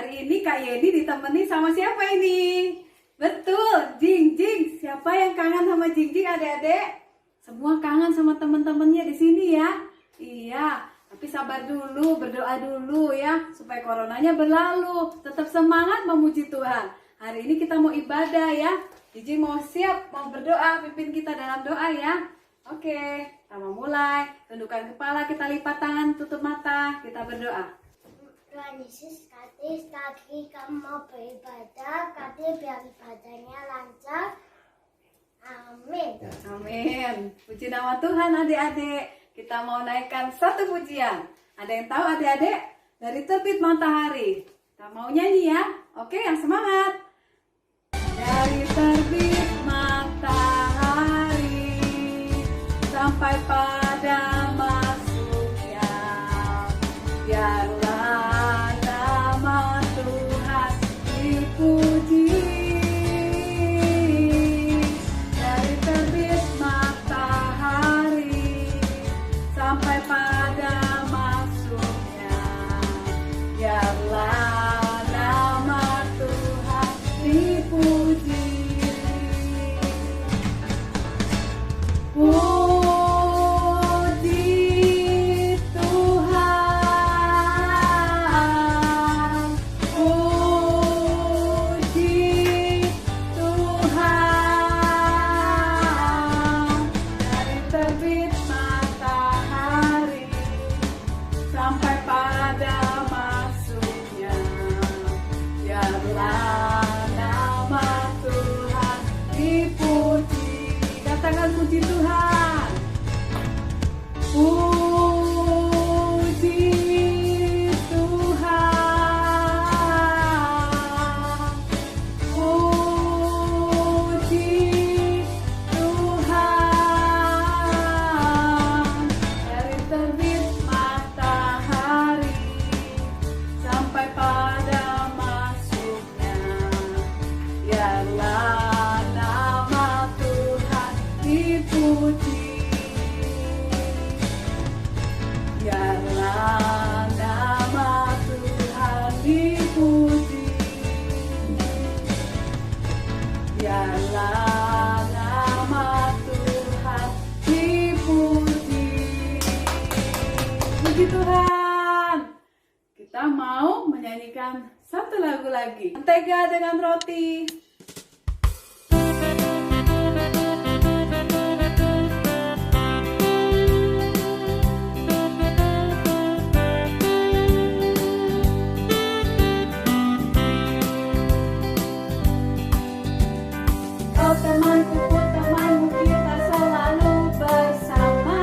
Hari ini Kak Yeni ditemani sama siapa ini? Betul, Jing Jing. Siapa yang kangen sama Jing Jing, adik-adik? Semua kangen sama teman-temannya di sini ya. Iya, tapi sabar dulu, berdoa dulu ya, supaya coronanya berlalu. Tetap semangat memuji Tuhan. Hari ini kita mau ibadah ya. Jing Jing mau siap, mau berdoa, pimpin kita dalam doa ya. Oke, kita mau mulai. Tundukkan kepala, kita lipat tangan, tutup mata, kita berdoa. Tuhan Yesus, kaki kamu mau beribadah, biar ibadahnya lancar. Amin. Amin. Puji nama Tuhan adik-adik. Kita mau naikkan satu pujian. Ada yang tahu adik-adik? Dari terbit matahari. Kita mau nyanyi ya. Oke, yang semangat. Dari terbit matahari sampai pada masuknya, biarlah nama Tuhan dipuji. Dari terbit matahari sampai pada masuknya, biarlah nama Tuhan dipuji. Puji Tuhan, puji Tuhan. Dari terbit matahari sampai pada masuknya, biarlah nama Tuhan dipuji. Katakan puji Tuhan. Puji Tuhan, puji Tuhan. Dari terbit matahari sampai pada masuknya, biarlah nama Tuhan dipuji. Biarlah nama Tuhan dipuji. Biarlah nama Tuhan dipuji. Puji Tuhan. Kita mau menyanyikan satu lagu lagi. Mentega dengan roti. Oh temanku, kita selalu bersama,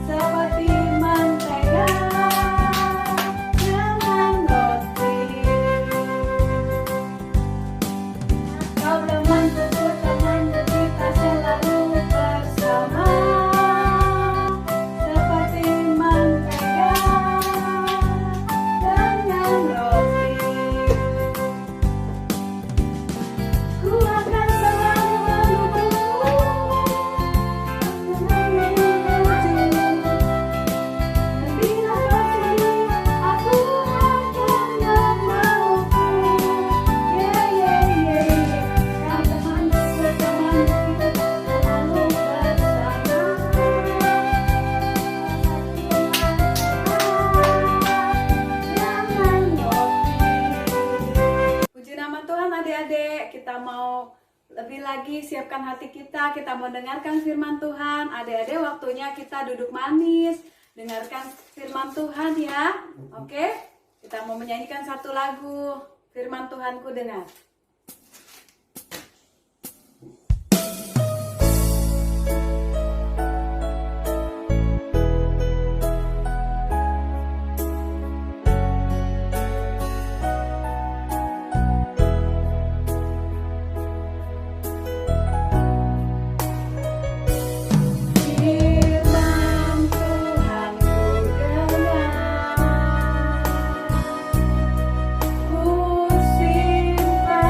seperti mentega dengan roti. Oh temanku, kita selalu bersama, seperti mentega dengan roti. Ku akan selalu memuji, bila pasti aku akan memelukmu. Kau temanku, kita selalu bersama, jangan roti. Puji nama Tuhan adik-adik. Kita mau lebih lagi siapkan hati kita. Kita mau dengarkan firman Tuhan. Adik-adik, waktunya kita duduk manis, dengarkan firman Tuhan ya. Oke, kita mau menyanyikan satu lagu. Firman Tuhanku dengar. Firman Tuhanku dengar, ku simpan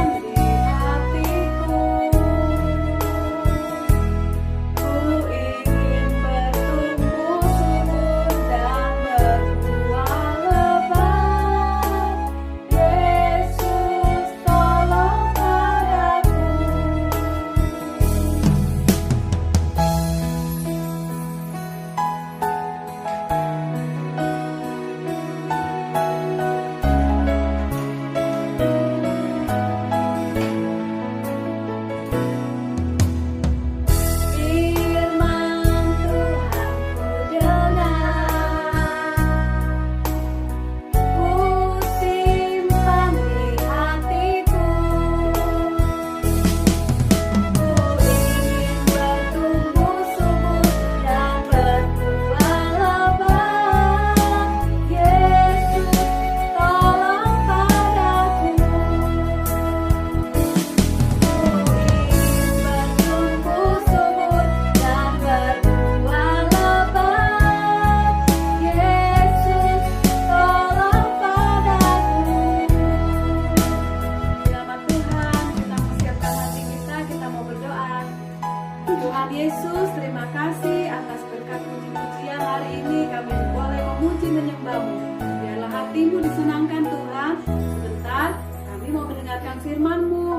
mendengarkan firman-Mu.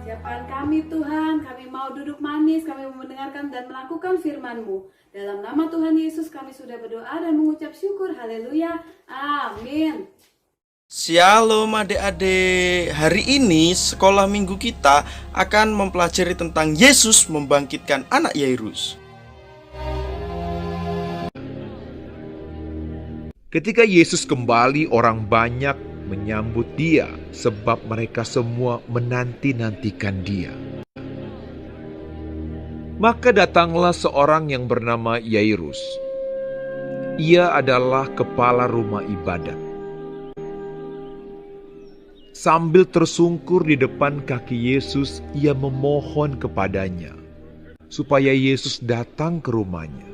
Siapkan kami Tuhan, kami mau duduk manis, kami mau mendengarkan dan melakukan firman-Mu. Dalam nama Tuhan Yesus kami sudah berdoa dan mengucap syukur. Haleluya. Amin. Shalom adik-adik. Hari ini sekolah minggu kita akan mempelajari tentang Yesus membangkitkan anak Yairus. Ketika Yesus kembali, orang banyak menyambut dia sebab mereka semua menanti-nantikan dia. Maka datanglah seorang yang bernama Yairus. Ia adalah kepala rumah ibadat. Sambil tersungkur di depan kaki Yesus, ia memohon kepadanya supaya Yesus datang ke rumahnya,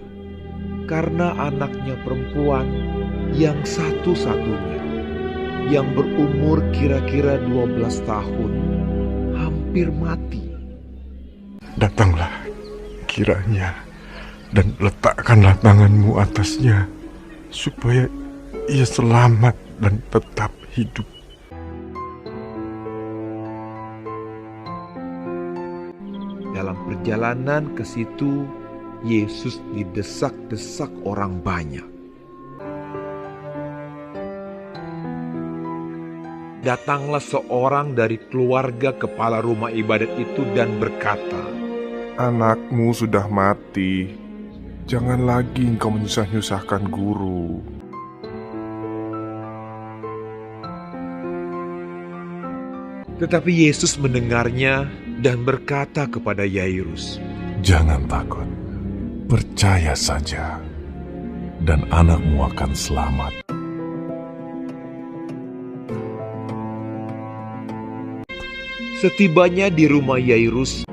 karena anaknya perempuan yang satu-satunya, yang berumur kira-kira 12 tahun, hampir mati. Datanglah kiranya dan letakkanlah tanganmu atasnya, supaya ia selamat dan tetap hidup. Dalam perjalanan ke situ, Yesus didesak-desak orang banyak. Datanglah seorang dari keluarga kepala rumah ibadat itu dan berkata, Anakmu sudah mati, jangan lagi engkau menyusah-nyusahkan guru. Tetapi Yesus mendengarnya dan berkata kepada Yairus, Jangan takut, percaya saja, dan anakmu akan selamat. Setibanya di rumah Yairus,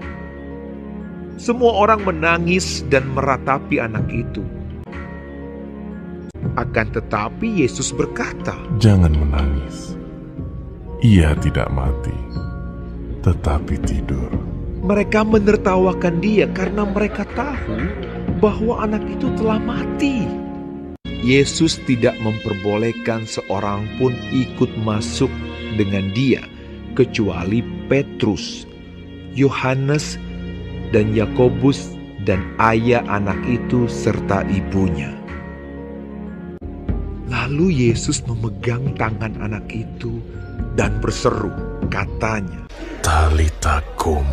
semua orang menangis dan meratapi anak itu. Akan tetapi Yesus berkata, Jangan menangis. Ia tidak mati, tetapi tidur. mereka menertawakan dia karena mereka tahu bahwa anak itu telah mati. Yesus tidak memperbolehkan seorang pun ikut masuk dengan dia, kecuali Petrus, Yohanes, dan Yakobus, dan ayah anak itu serta ibunya. Lalu Yesus memegang tangan anak itu dan berseru, katanya, Talita kum,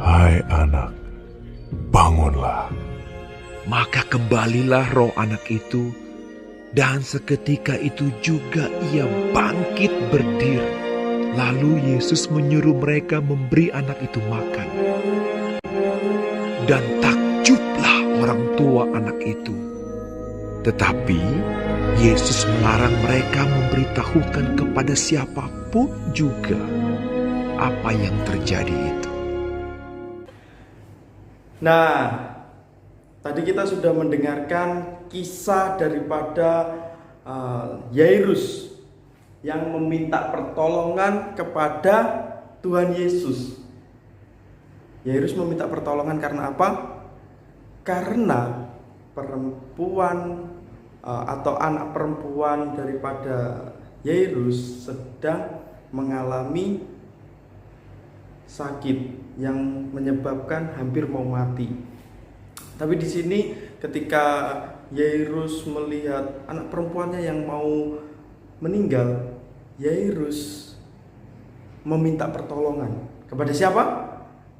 hai anak, bangunlah. Maka kembalilah roh anak itu, dan seketika itu juga ia bangkit berdiri. Lalu Yesus menyuruh mereka memberi anak itu makan. Dan takjublah orang tua anak itu. Tetapi Yesus melarang mereka memberitahukan kepada siapapun juga apa yang terjadi itu. Nah, tadi kita sudah mendengarkan kisah daripada Yairus yang meminta pertolongan kepada Tuhan Yesus. Yairus meminta pertolongan karena apa? Karena perempuan atau anak perempuan daripada Yairus sedang mengalami sakit yang menyebabkan hampir mau mati. Tapi di sini ketika Yairus melihat anak perempuannya yang mau meninggal, Yairus meminta pertolongan kepada siapa?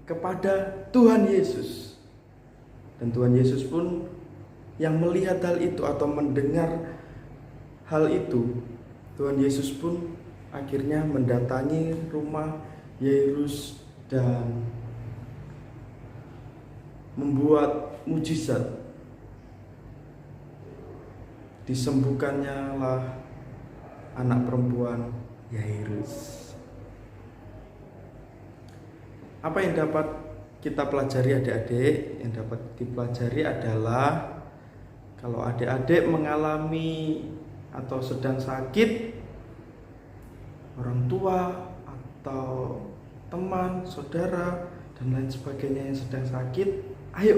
Kepada Tuhan Yesus. Dan Tuhan Yesus pun yang melihat hal itu atau mendengar hal itu, Tuhan Yesus pun akhirnya mendatangi rumah Yairus dan membuat mujizat. Disembuhkannya lah anak perempuan Yairus. Apa yang dapat kita pelajari adik-adik? Yang dapat dipelajari adalah kalau adik-adik mengalami atau sedang sakit, orang tua atau teman, saudara, dan lain sebagainya yang sedang sakit, ayo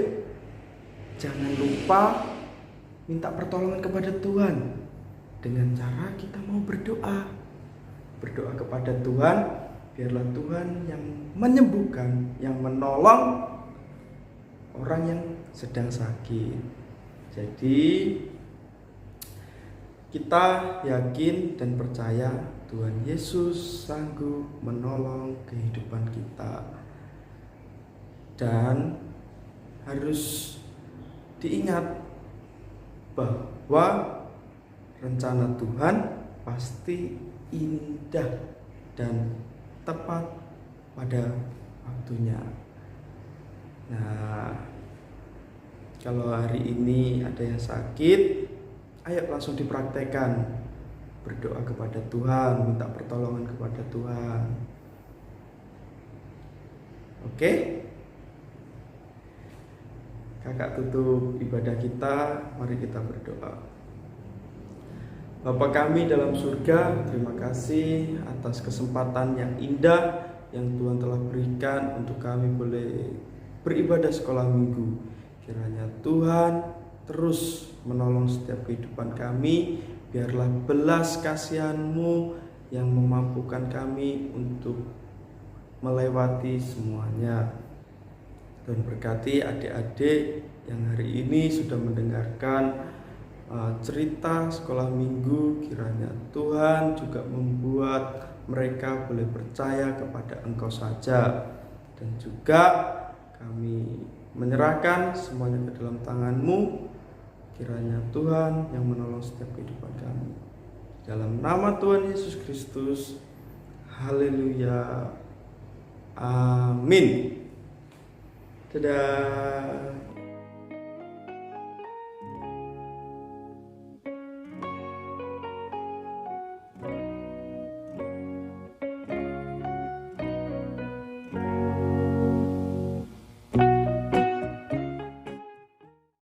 jangan lupa minta pertolongan kepada Tuhan dengan cara kita mau berdoa kepada Tuhan biarlah Tuhan yang menyembuhkan, yang menolong orang yang sedang sakit. Jadi kita yakin dan percaya Tuhan Yesus sanggup menolong kehidupan kita. Dan harus diingat bahwa rencana Tuhan pasti indah dan tepat pada waktunya. Nah, kalau hari ini ada yang sakit, ayo langsung dipraktekkan. Berdoa kepada Tuhan, minta pertolongan kepada Tuhan. Oke? Kakak tutup ibadah kita, mari kita berdoa. Bapa kami dalam surga, terima kasih atas kesempatan yang indah yang Tuhan telah berikan untuk kami boleh beribadah sekolah minggu. Kiranya Tuhan terus menolong setiap kehidupan kami, biarlah belas kasihan-Mu yang memampukan kami untuk melewati semuanya. Dan berkati adik-adik yang hari ini sudah mendengarkan cerita sekolah minggu, kiranya Tuhan juga membuat mereka boleh percaya kepada Engkau saja. Dan juga kami menyerahkan semuanya ke dalam tangan-Mu, kiranya Tuhan yang menolong setiap kehidupan kami. Dalam nama Tuhan Yesus Kristus, haleluya, amin. Dadah.